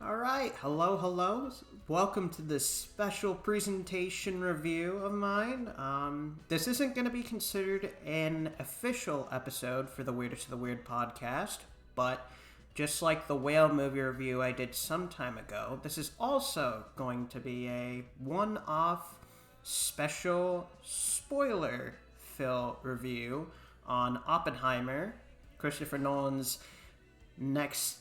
All right, hello. Welcome to this special presentation review of mine. This isn't going to be considered an official episode for the Weirdest of the Weird podcast, but just like the whale movie review I did some time ago, this is also going to be a one-off special spoiler fill review on Oppenheimer, Christopher Nolan's next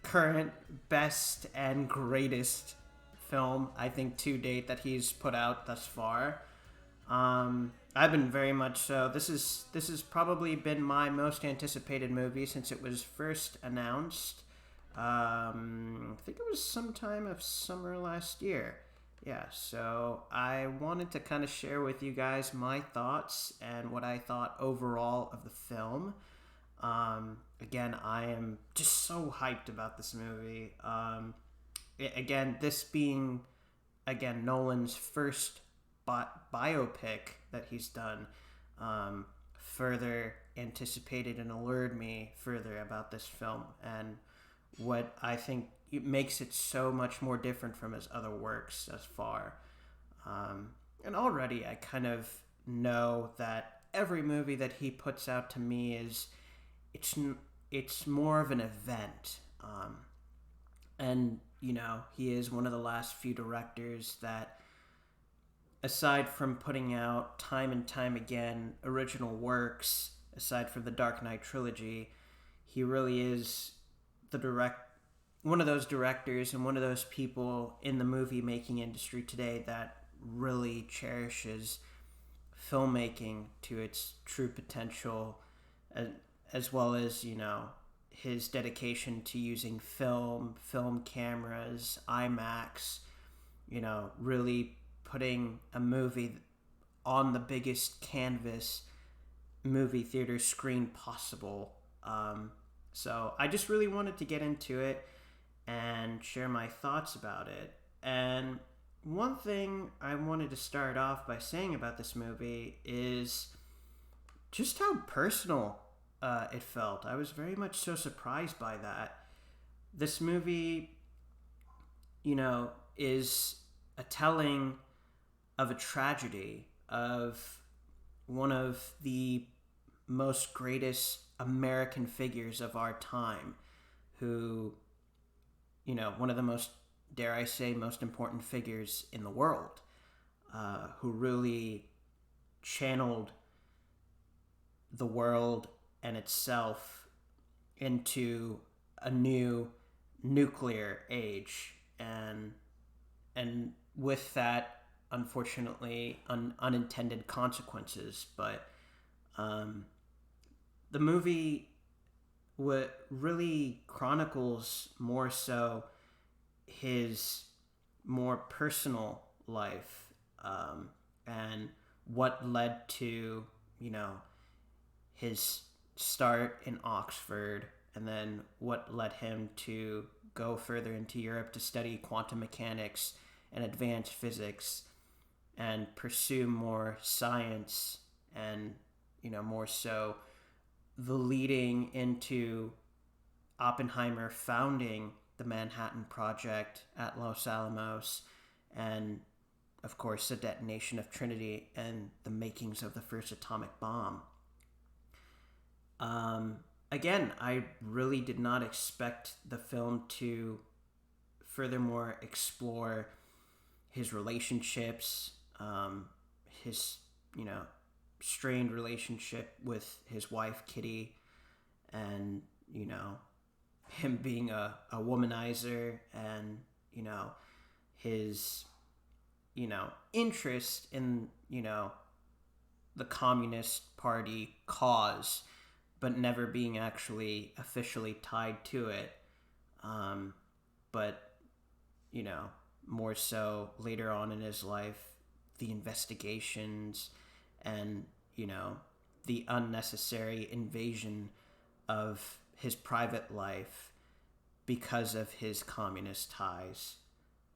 current best and greatest film I think to date that he's put out thus far. I've been very much so. This has probably been my most anticipated movie since it was first announced. I think it was sometime of summer last year. Yeah, so I wanted to kind of share with you guys my thoughts and what I thought overall of the film. Again, I am just so hyped about this movie. Again, this being, again, Nolan's first biopic that he's done, further anticipated and allured me further about this film and what I think it makes it so much more different from his other works thus far. And already I kind of know that every movie that he puts out to me is it's it's more of an event. And he is one of the last few directors that, aside from putting out time and time again original works, aside from the Dark Knight trilogy, he really is one of those directors and one of those people in the movie making industry today that really cherishes filmmaking to its true potential, as well as his dedication to using film cameras, IMAX, really putting a movie on the biggest canvas movie theater screen possible. So I just really wanted to get into it and share my thoughts about it. And one thing I wanted to start off by saying about this movie is just how personal it felt. I was very much so surprised by that. This movie, is a telling of a tragedy of one of the most greatest American figures of our time, who, one of the most, dare I say, most important figures in the world, who really channeled the world and itself into a new nuclear age, and with that, unfortunately, unintended consequences. But the movie really chronicles more so his more personal life, and what led to his start in Oxford, and then what led him to go further into Europe to study quantum mechanics and advanced physics and pursue more science, and more so the leading into Oppenheimer founding the Manhattan Project at Los Alamos, and of course the detonation of Trinity and the makings of the first atomic bomb. Again, I really did not expect the film to furthermore explore his relationships, his, strained relationship with his wife, Kitty, and, him being a womanizer, and, his, interest in, the Communist Party cause, but never being actually officially tied to it. But, more so later on in his life, the investigations and, the unnecessary invasion of his private life because of his communist ties.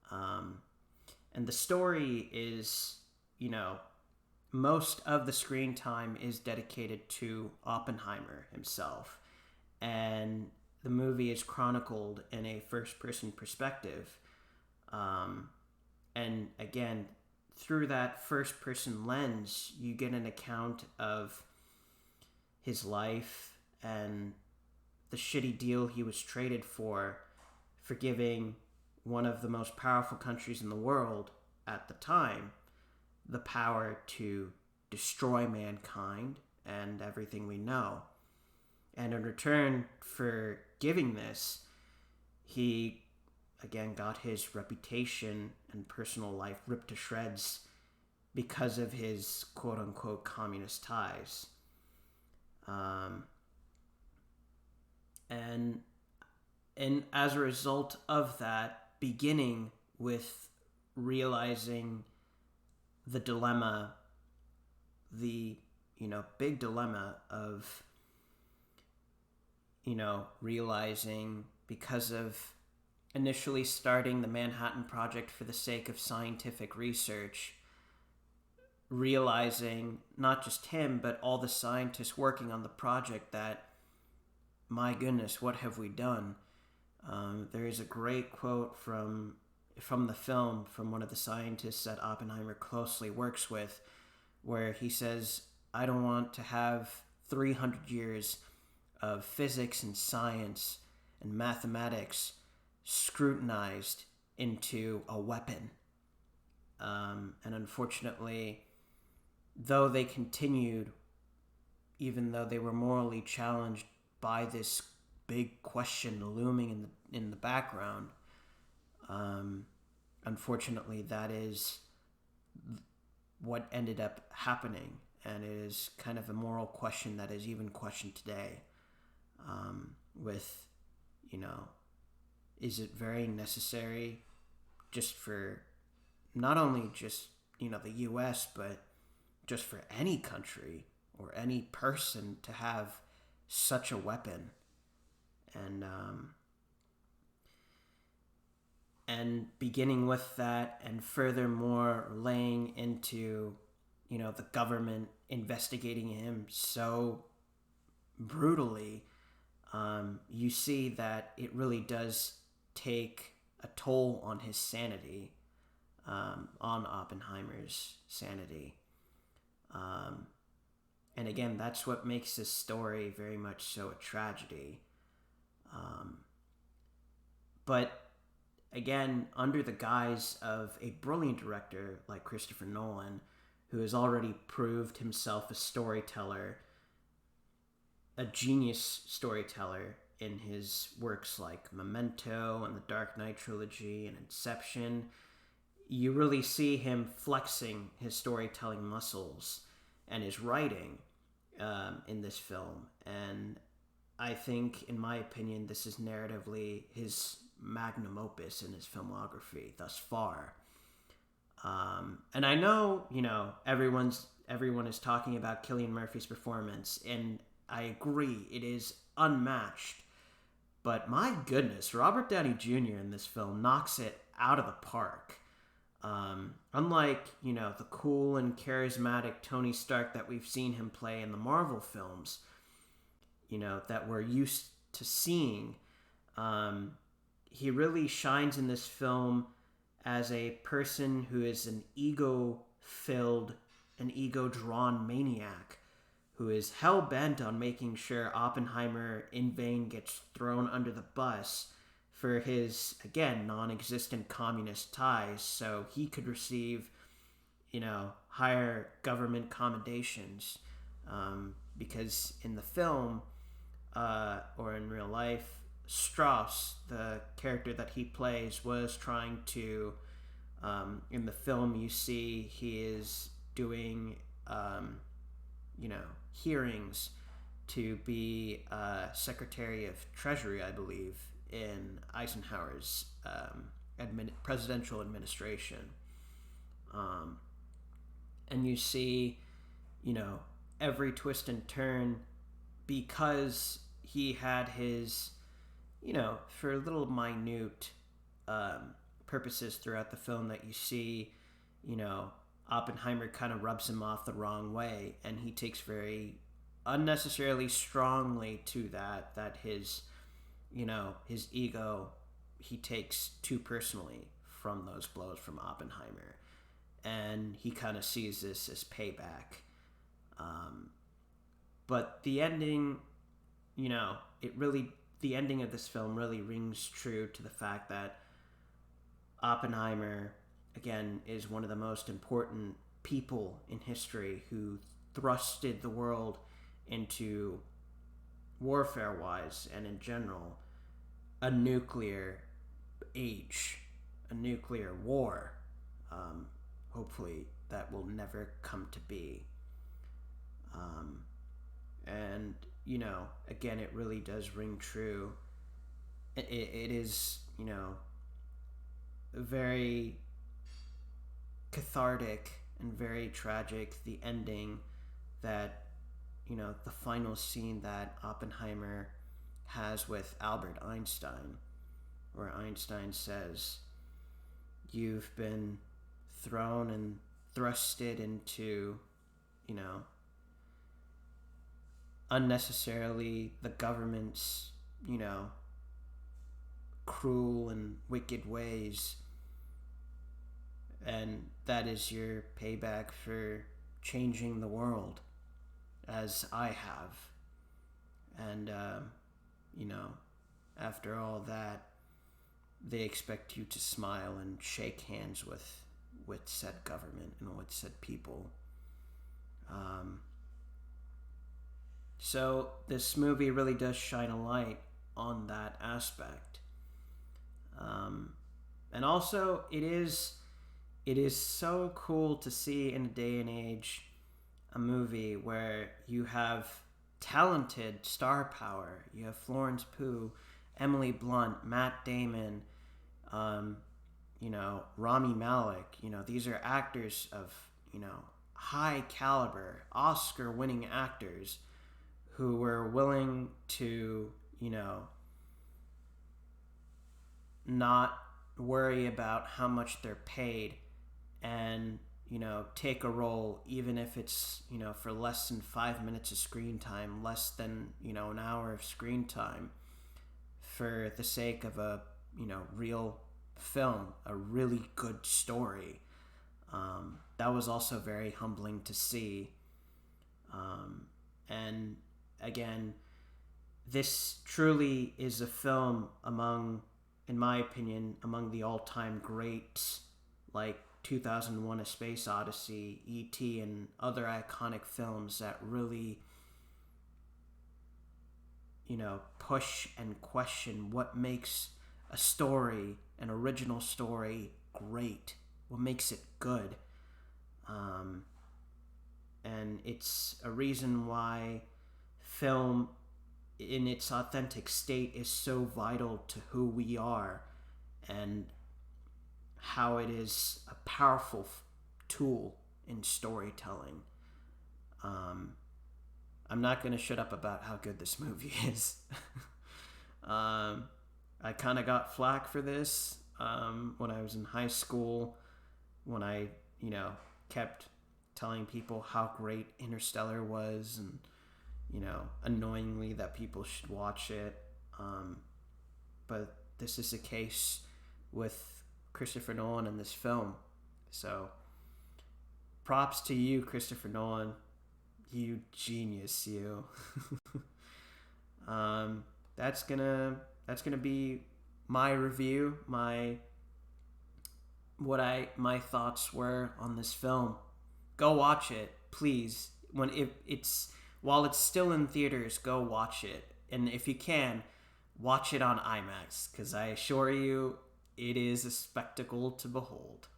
And the story is, most of the screen time is dedicated to Oppenheimer himself. And the movie is chronicled in a first-person perspective. And again, through that first-person lens, you get an account of his life and the shitty deal he was traded for giving one of the most powerful countries in the world at the time the power to destroy mankind and everything we know. And in return for giving this, he again got his reputation and personal life ripped to shreds because of his quote-unquote communist ties. And as a result of that, beginning with realizing the dilemma, the big dilemma of realizing, because of initially starting the Manhattan Project for the sake of scientific research, realizing, not just him, but all the scientists working on the project, that, my goodness, what have we done? There is a great quote from the film from one of the scientists that Oppenheimer closely works with, where he says, I don't want to have 300 years of physics and science and mathematics scrutinized into a weapon. And unfortunately, though they continued, even though they were morally challenged by this big question looming in the background, unfortunately, that is what ended up happening, and it is kind of a moral question that is even questioned today. With, is it very necessary just for not only just, the U.S., but just for any country or any person to have such a weapon? And beginning with that, and furthermore laying into, the government investigating him so brutally, you see that it really does take a toll on his sanity, on Oppenheimer's sanity. And again, that's what makes this story very much so a tragedy. But again, under the guise of a brilliant director like Christopher Nolan, who has already proved himself a storyteller, a genius storyteller in his works like Memento and the Dark Knight trilogy and Inception, you really see him flexing his storytelling muscles and his writing in this film. And I think, in my opinion, this is narratively his magnum opus in his filmography thus far. And I know, everyone is talking about Cillian Murphy's performance, and I agree, it is unmatched. But my goodness, Robert Downey Jr. in this film knocks it out of the park. Unlike, the cool and charismatic Tony Stark that we've seen him play in the Marvel films, that we're used to seeing, he really shines in this film as a person who is an ego-filled, an ego-drawn maniac who is hell-bent on making sure Oppenheimer in vain gets thrown under the bus for his, again, non-existent communist ties, so he could receive, higher government commendations. Because in the film, or in real life, Strauss, the character that he plays, was trying to, in the film you see he is doing, hearings to be Secretary of Treasury, I believe, in Eisenhower's presidential administration. And you see, every twist and turn, because he had his, for little minute purposes throughout the film that you see, Oppenheimer kind of rubs him off the wrong way, and he takes very unnecessarily strongly to that his his ego, he takes too personally from those blows from Oppenheimer, and he kind of sees this as payback. Um, but the ending, it really, the ending of this film really rings true to the fact that Oppenheimer, again, is one of the most important people in history who thrusted the world into, warfare wise and in general, a nuclear age, a nuclear war. Hopefully, that will never come to be. Um, and, again, it really does ring true. It is, very cathartic and very tragic, the ending that, the final scene that Oppenheimer has with Albert Einstein, where Einstein says, "You've been thrown and thrusted into, you know, unnecessarily the government's, cruel and wicked ways, and that is your payback for changing the world, as I have. And, after all that, they expect you to smile and shake hands with said government and with said people." So this movie really does shine a light on that aspect. And also, it is so cool to see in a day and age a movie where you have talented star power. You have Florence Pugh, Emily Blunt, Matt Damon, Rami Malek. These are actors of, high caliber, Oscar winning actors who were willing to, not worry about how much they're paid and, take a role, even if it's, for less than 5 minutes of screen time, less than, an hour of screen time, for the sake of a, real film, a really good story. That was also very humbling to see. And again, this truly is a film in my opinion, among the all-time greats, like 2001: A Space Odyssey, E.T., and other iconic films that really, push and question what makes a story, an original story, great. What makes it good. And it's a reason why film in its authentic state is so vital to who we are and how it is a powerful tool in storytelling. I'm not going to shut up about how good this movie is. I kind of got flack for this when I was in high school, when I, kept telling people how great Interstellar was and, annoyingly that people should watch it. But this is the case with Christopher Nolan in this film. So props to you, Christopher Nolan. You genius, you. That's gonna be my review, my thoughts were on this film. Go watch it, please. While it's still in theaters, go watch it. And if you can, watch it on IMAX, because I assure you, it is a spectacle to behold.